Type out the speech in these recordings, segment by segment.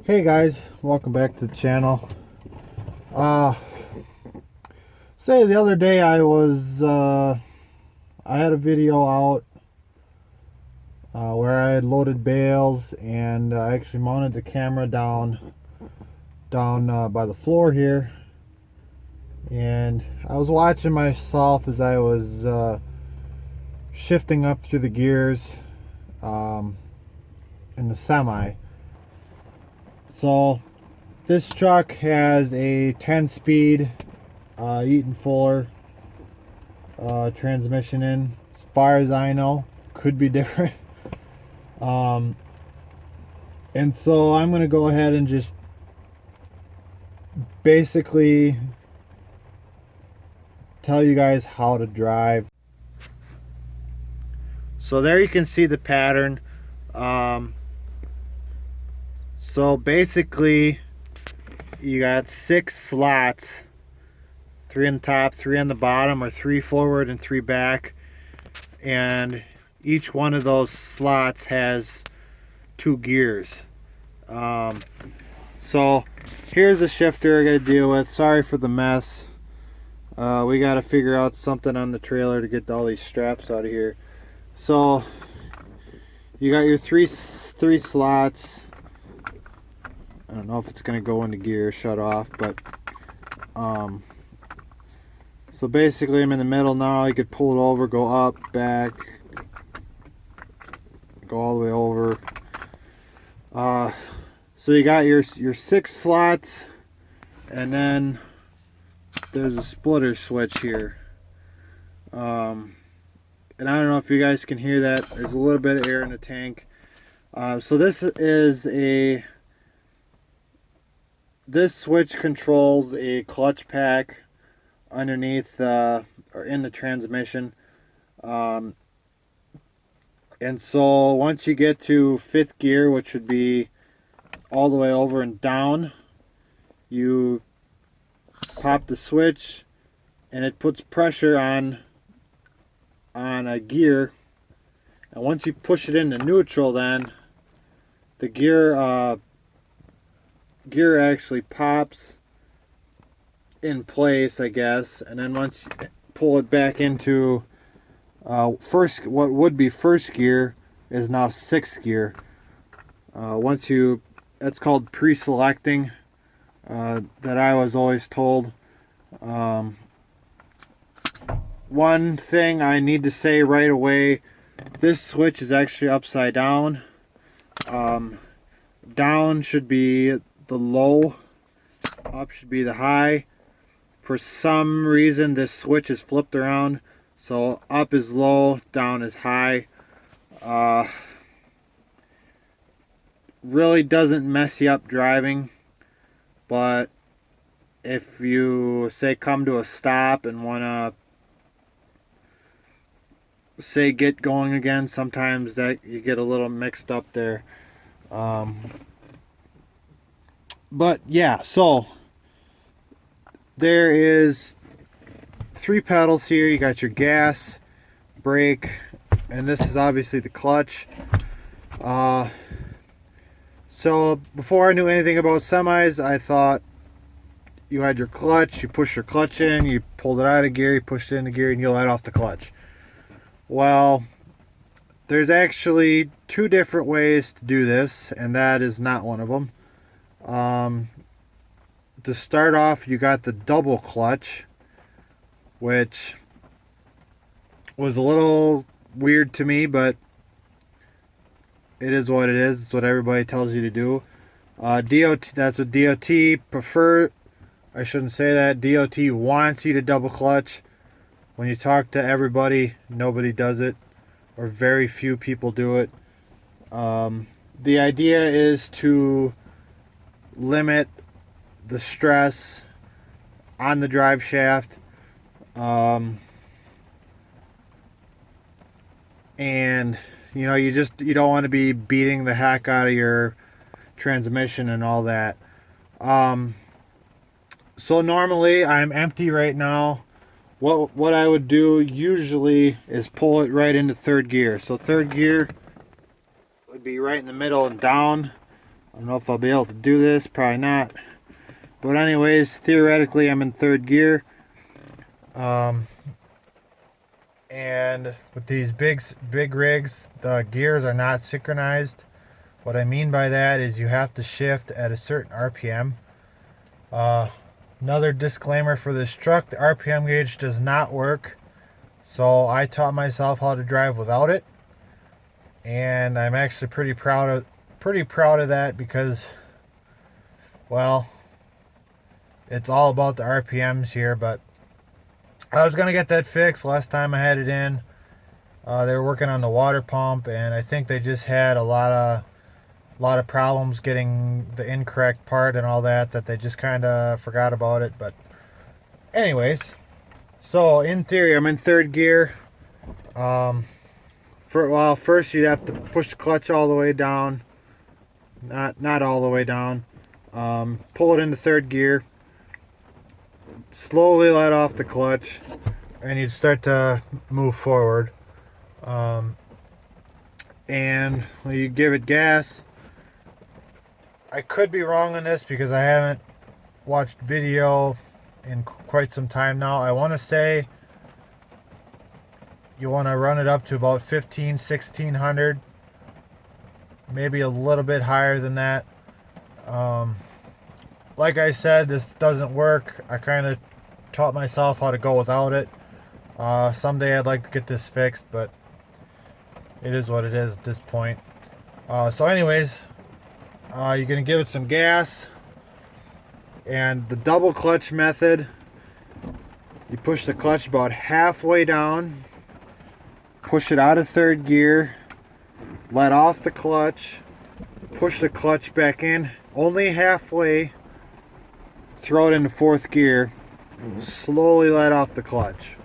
Hey guys, welcome back to the channel. Uh Say the other day I had a video out where I had loaded bales, and I actually mounted the camera down by the floor here, and I was watching myself as I was shifting up through the gears um, in the semi. So this truck has a 10-speed Eaton Fuller transmission in. As far as I know, could be different. Um, and so I'm going to go ahead and just basically tell you guys how to drive. So there you can see the pattern. So basically you got 6 slots, 3 on the top, 3 on the bottom, or 3 forward and 3 back, and each one of those slots has 2 gears. So here's a shifter I gotta deal with. Sorry for the mess. We gotta figure out something on the trailer to get all these straps out of here. So you got your three slots. I don't know if it's gonna go into gear, shut off, but so basically I'm in the middle now. You could pull it over, go up, back, go all the way over. So you got your 6 slots, and then there's a splitter switch here. And I don't know if you guys can hear that. There's a little bit of air in the tank. So this switch controls a clutch pack underneath or in the transmission. And so once you get to 5th gear, which would be all the way over and down, you pop the switch and it puts pressure on a gear, and once you push it into neutral, then the gear actually pops in place, I guess, and then once you pull it back into what would be 1st gear is now 6th gear. That's called pre-selecting, that I was always told. One thing I need to say right away, this switch is actually upside down. Down should be the low, up should be the high. For some reason this switch is flipped around, so up is low, down is high. Really doesn't mess you up driving, but if you say come to a stop and wanna say get going again, sometimes that you get a little mixed up there. But yeah, so there is 3 pedals here. You got your gas, brake, and this is obviously the clutch. So before I knew anything about semis, I thought you had your clutch, you push your clutch in, you pulled it out of gear, you pushed it into gear, and you let off the clutch. Well, there's actually 2 different ways to do this, and that is not one of them. To start off, you got the double clutch, which was a little weird to me, but it is what it is. It's what everybody tells you to do. DOT, that's what DOT prefer. I shouldn't say that. DOT wants you to double clutch. When you talk to everybody, nobody does it, or very few people do it. The idea is to limit the stress on the drive shaft, and you don't want to be beating the heck out of your transmission and all that. So normally I'm empty right now. What I would do usually is pull it right into 3rd gear. So 3rd gear would be right in the middle and down. I don't know if I'll be able to do this, probably not. But anyways, theoretically I'm in third gear. And with these big rigs, the gears are not synchronized. What I mean by that is you have to shift at a certain RPM. Another disclaimer for this truck, the RPM gauge does not work. So I taught myself how to drive without it. And I'm actually pretty proud of that because, well, it's all about the RPMs here. But I was gonna get that fixed last time I had it in. They were working on the water pump, and I think they just had a lot of problems getting the incorrect part and all that they just kind of forgot about it. But anyways, so in theory I'm in third gear. First you'd have to push the clutch all the way down, not all the way down. Pull it into third gear, slowly let off the clutch, and you'd start to move forward. And when you give it gas, I could be wrong on this because I haven't watched video in quite some time now. I want to say you want to run it up to about 1600, maybe a little bit higher than that. Like I said, this doesn't work. I kind of taught myself how to go without it. Someday I'd like to get this fixed, but it is what it is at this point. So anyways, you're going to give it some gas. And the double clutch method, you push the clutch about halfway down, push it out of third gear, let off the clutch, push the clutch back in only halfway, throw it into fourth gear, slowly let off the clutch.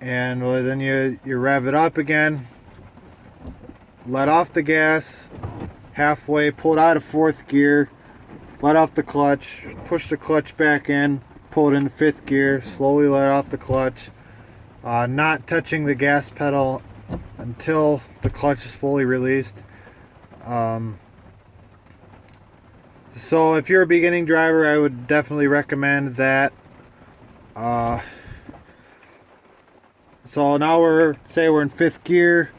And then you rev it up again, let off the gas halfway, pull it out of fourth gear, let off the clutch, push the clutch back in, pull it into fifth gear, slowly let off the clutch, not touching the gas pedal until the clutch is fully released. So if you're a beginning driver, I would definitely recommend that. So now we're in fifth gear,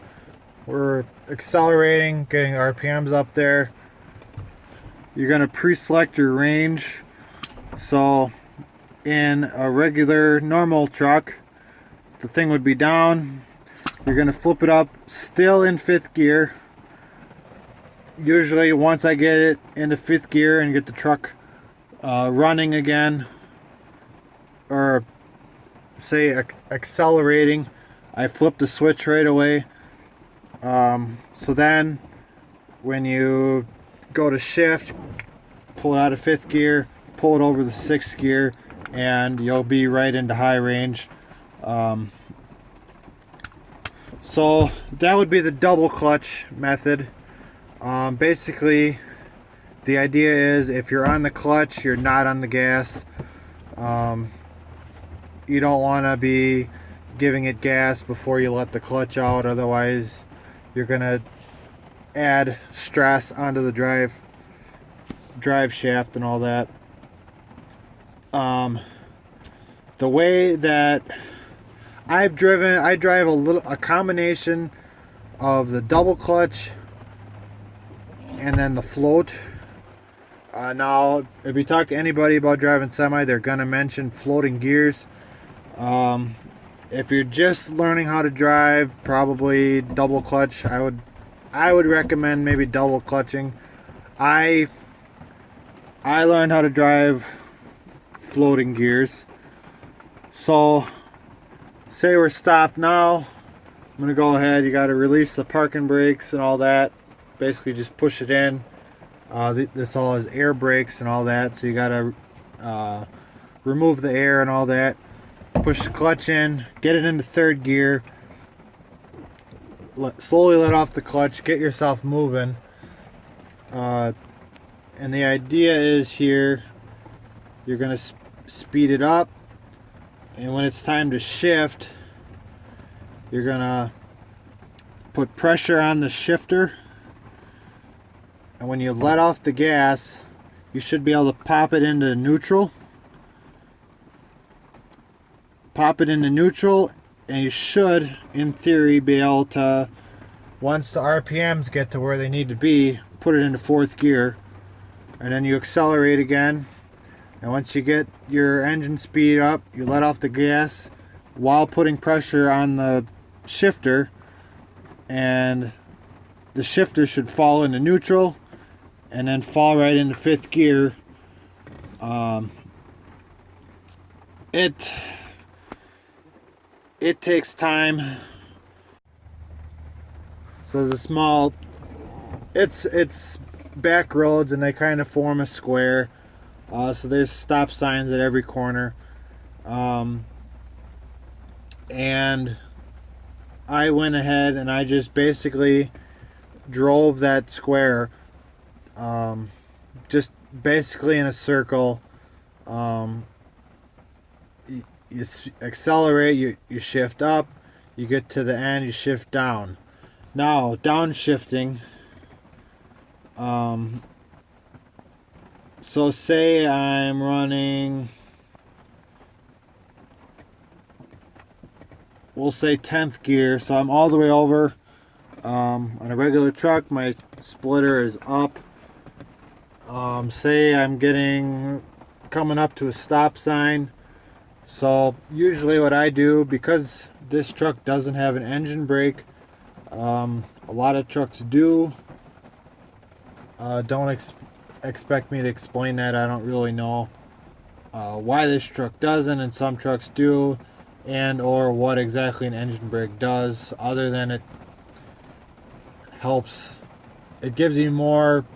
we're accelerating, getting RPMs up there. You're going to pre-select your range. So in a regular normal truck, the thing would be down. You're going to flip it up, still in fifth gear. Usually once I get it into fifth gear and get the truck running again, or say accelerating, I flip the switch right away. So then when you go to shift, pull it out of fifth gear, pull it over the sixth gear, and you'll be right into high range. So that would be the double clutch method. Basically the idea is if you're on the clutch, you're not on the gas. You don't want to be giving it gas before you let the clutch out, otherwise you're gonna add stress onto the drive shaft and all that. The way that I drive a combination of the double clutch and then the float. Now if you talk to anybody about driving semi, they're gonna mention floating gears. If you're just learning how to drive, probably double clutch. I would recommend maybe double clutching. I learned how to drive floating gears. So say we're stopped now, I'm gonna go ahead. You got to release the parking brakes and all that. Basically just push it in. This all is air brakes and all that, so you got to remove the air and all that. Push the clutch in, get it into third gear, slowly let off the clutch, get yourself moving. And the idea is here, you're going to speed it up, and when it's time to shift, you're going to put pressure on the shifter and when you let off the gas, you should be able to pop it into neutral. Pop it into neutral, and you should, in theory, be able to, once the RPMs get to where they need to be, put it into fourth gear, and then you accelerate again. And once you get your engine speed up, you let off the gas while putting pressure on the shifter, and the shifter should fall into neutral and then fall right into fifth gear. It takes time. So there's a small, it's back roads, and they kind of form a square. So there's stop signs at every corner. And I went ahead and I just basically drove that square, just basically in a circle. You accelerate, you shift up, you get to the end, you shift down. Now, downshifting, so say I'm running, we'll say 10th gear, so I'm all the way over. On a regular truck, my splitter is up. Say I'm coming up to a stop sign. So usually what I do, because this truck doesn't have an engine brake, a lot of trucks do. Don't expect me to explain that. I don't really know why this truck doesn't, and some trucks do, and or what exactly an engine brake does, other than it helps. It gives you more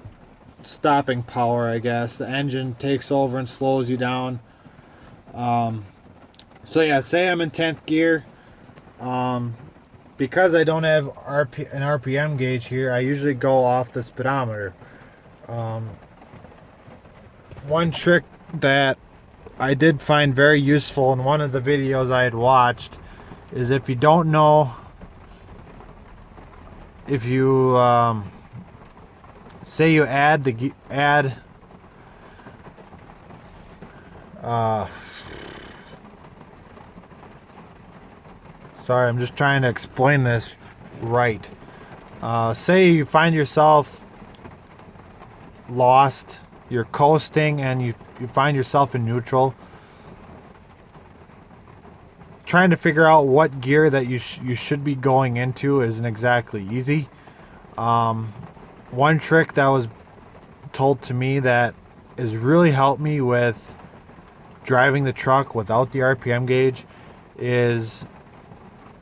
stopping power, I guess. The engine takes over and slows you down. So yeah, say I'm in 10th gear. Because I don't have an RPM gauge here, I usually go off the speedometer. One trick that I did find very useful in one of the videos I had watched is, if you don't know, if you say you sorry, I'm just trying to explain this right. Say you find yourself lost, you're coasting, and you find yourself in neutral. Trying to figure out what gear that you should be going into isn't exactly easy. One trick that was told to me that has really helped me with driving the truck without the RPM gauge is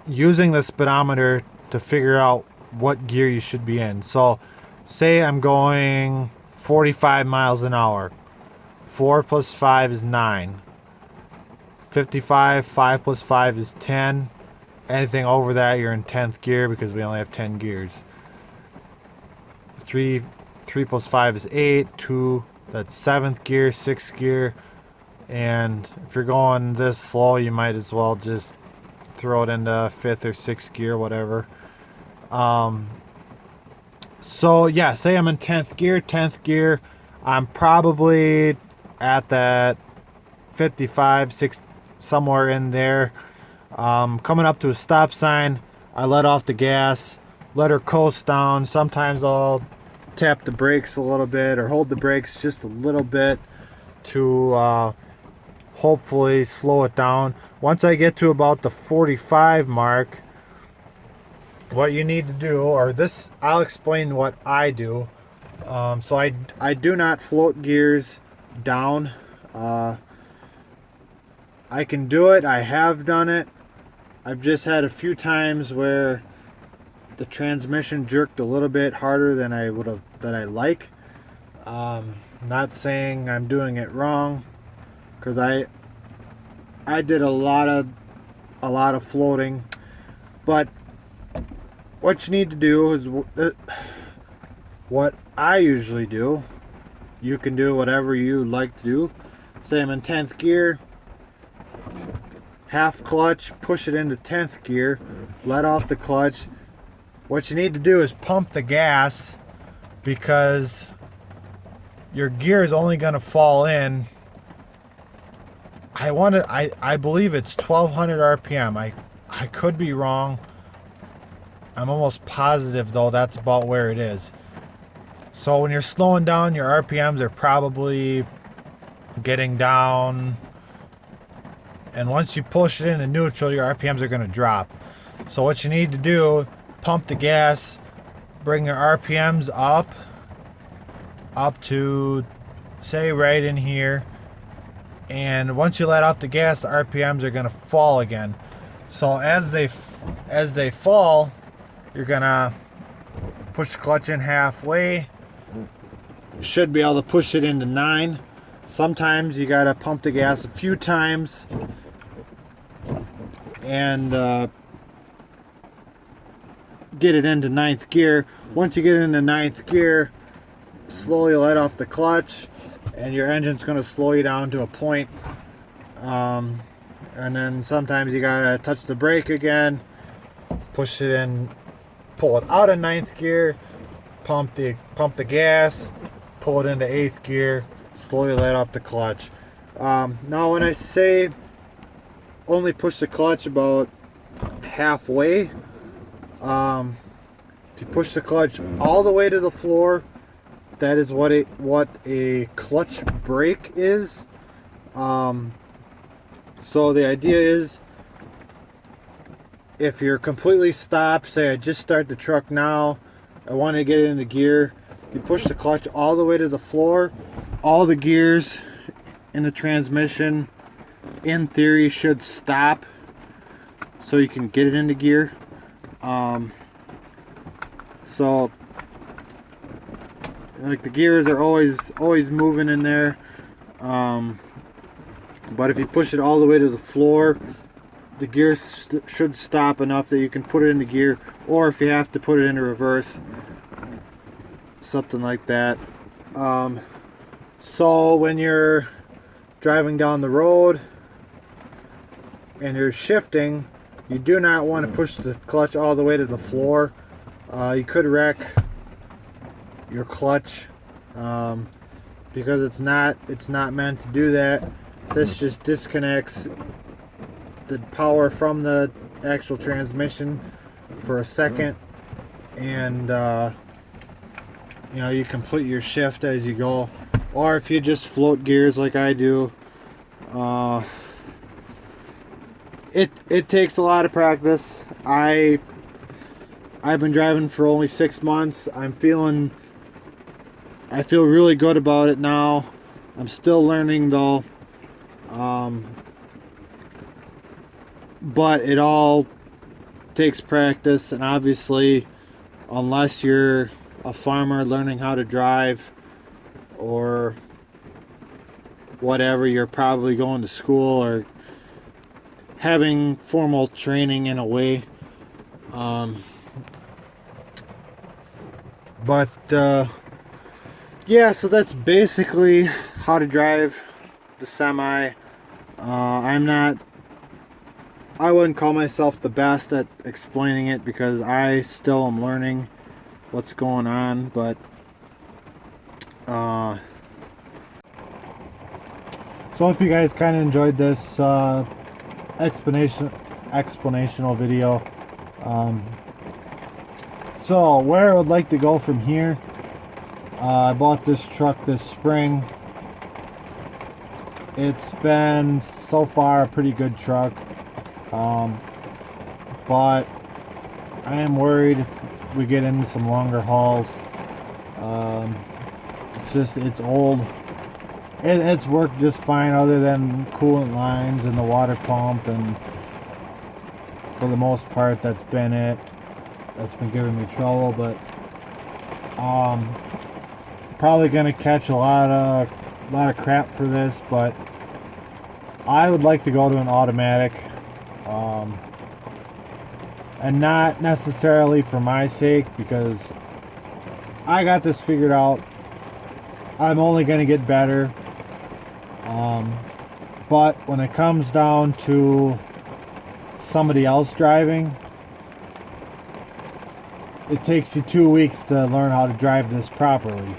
using the speedometer to figure out what gear you should be in. So say I'm going 45 miles an hour. 4 plus 5 is 9. 55, 5 plus 5 is 10. Anything over that, you're in 10th gear, because we only have 10 gears. 3 plus 5 is 8. 2, that's 7th gear, 6th gear. And if you're going this slow, you might as well just throw it into 5th or 6th gear, whatever. So yeah, say I'm in 10th gear, I'm probably at that 55, 60, somewhere in there. Coming up to a stop sign, I let off the gas, let her coast down. Sometimes I'll tap the brakes a little bit, or hold the brakes just a little bit to hopefully slow it down. Once I get to about the 45 mark, what you need to do, or this, I'll explain what I do. So I do not float gears down. I can do it. I have done it. I've just had a few times where the transmission jerked a little bit harder than I like. Not saying I'm doing it wrong, because I did a lot of floating. But what you need to do is what I usually do. You can do whatever you like to do. Say I'm in 10th gear, half clutch, push it into 10th gear, let off the clutch. What you need to do is pump the gas, because your gear is only going to fall in. I believe it's 1200 RPM. I could be wrong. I'm almost positive though that's about where it is. So when you're slowing down, your RPMs are probably getting down, and once you push it into neutral, your RPMs are going to drop. So what you need to do, pump the gas, bring your RPMs up to, say, right in here, and once you let off the gas, the RPMs are going to fall again. So as they fall, you're going to push the clutch in halfway. Should be able to push it into 9. Sometimes you got to pump the gas a few times and get it into 9th gear. Once you get into 9th gear, slowly let off the clutch and your engine's going to slow you down to a point. And then sometimes you got to touch the brake again, push it in, pull it out of 9th gear, pump the gas, pull it into 8th gear, slowly let off the clutch. Now when I say only push the clutch about halfway, if you push the clutch all the way to the floor, that is what a clutch brake is. So the idea is, if you're completely stopped, say I just start the truck now, I want to get it into gear, you push the clutch all the way to the floor, all the gears in the transmission in theory should stop so you can get it into gear. So like the gears are always moving in there, but if you push it all the way to the floor, the gears should stop enough that you can put it into gear, or if you have to put it into reverse, something like that. So when you're driving down the road and you're shifting, you do not want to push the clutch all the way to the floor. You could wreck your clutch, because it's not meant to do that. This just disconnects the power from the actual transmission for a second, and you complete your shift as you go. Or if you just float gears like I do, it takes a lot of practice. I've been driving for only 6 months. I feel really good about it now. I'm still learning though. But it all takes practice, and obviously unless you're a farmer learning how to drive or whatever, you're probably going to school or having formal training in a way. Yeah, so that's basically how to drive the semi. I wouldn't call myself the best at explaining it because I still am learning what's going on, but so I hope you guys kind of enjoyed this explanational video. So where I would like to go from here, I bought this truck this spring. It's been so far a pretty good truck, but I am worried if we get into some longer hauls. It's old. It's worked just fine other than coolant lines and the water pump, and for the most part that's been it. That's been giving me trouble, but probably gonna catch a lot of crap for this, but I would like to go to an automatic, and not necessarily for my sake, because I got this figured out. I'm only gonna get better, but when it comes down to somebody else driving, it takes you 2 weeks to learn how to drive this properly.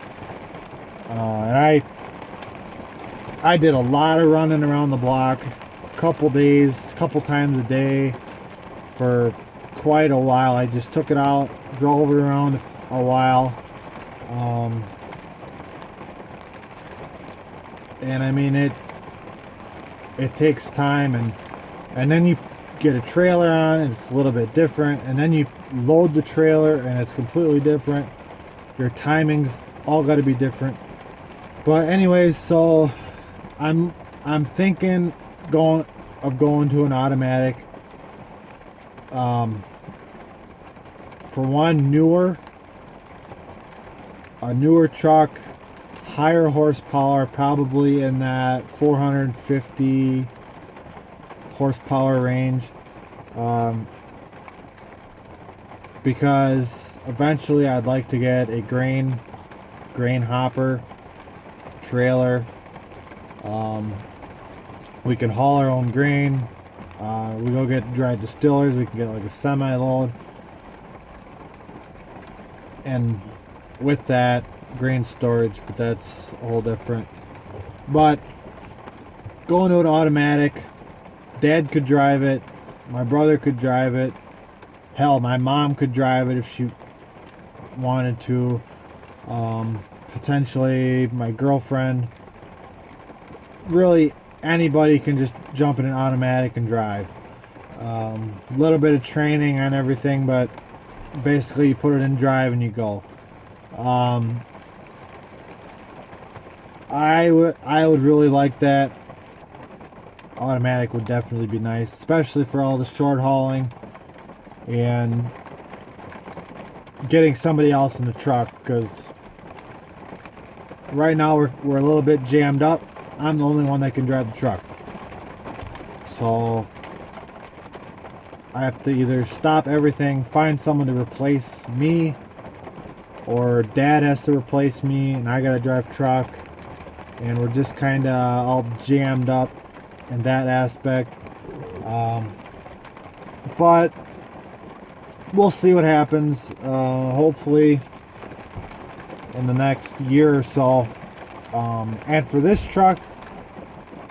And I did a lot of running around the block, couple days, couple times a day for quite a while. I just took it out, drove it around a while. And I mean it takes time, and then you get a trailer on and it's a little bit different, and then you load the trailer and it's completely different. Your timings all got to be different. But anyways, so I'm thinking going to an automatic. For one, a newer truck, higher horsepower, probably in that 450 horsepower range, because eventually I'd like to get a grain hopper trailer. We can haul our own grain. We go get dry distillers. We can get like a semi load, and with that, grain storage. But that's a whole different. But going to an automatic, Dad could drive it, my brother could drive it, hell, my mom could drive it if she wanted to, potentially my girlfriend. Really, anybody can just jump in an automatic and drive. A little bit of training on everything, but basically you put it in drive and you go. I would really like that. Automatic would definitely be nice, especially for all the short hauling and getting somebody else in the truck, because right now we're a little bit jammed up. I'm the only one that can drive the truck, so I have to either stop everything, find someone to replace me, or Dad has to replace me and I gotta drive truck, and we're just kind of all jammed up in that aspect. But we'll see what happens. Hopefully in the next year or so. And for this truck,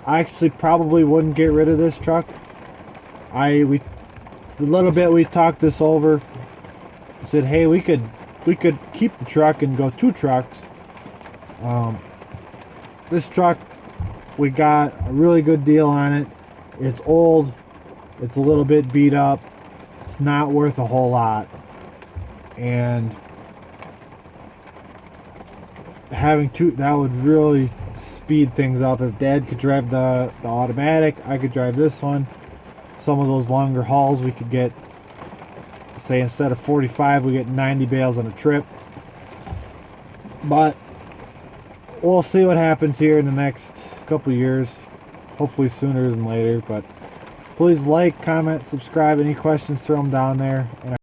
I actually probably wouldn't get rid of this truck. The little bit we talked this over, said, hey, we could keep the truck and go 2 trucks. This truck, we got a really good deal on it. It's old, it's a little bit beat up, it's not worth a whole lot, and having 2, that would really speed things up. If Dad could drive the automatic, I could drive this one. Some of those longer hauls we could get, say instead of 45 we get 90 bales on a trip. But we'll see what happens here in the next couple years, hopefully sooner than later. But please like, comment, subscribe. Any questions, throw them down there. And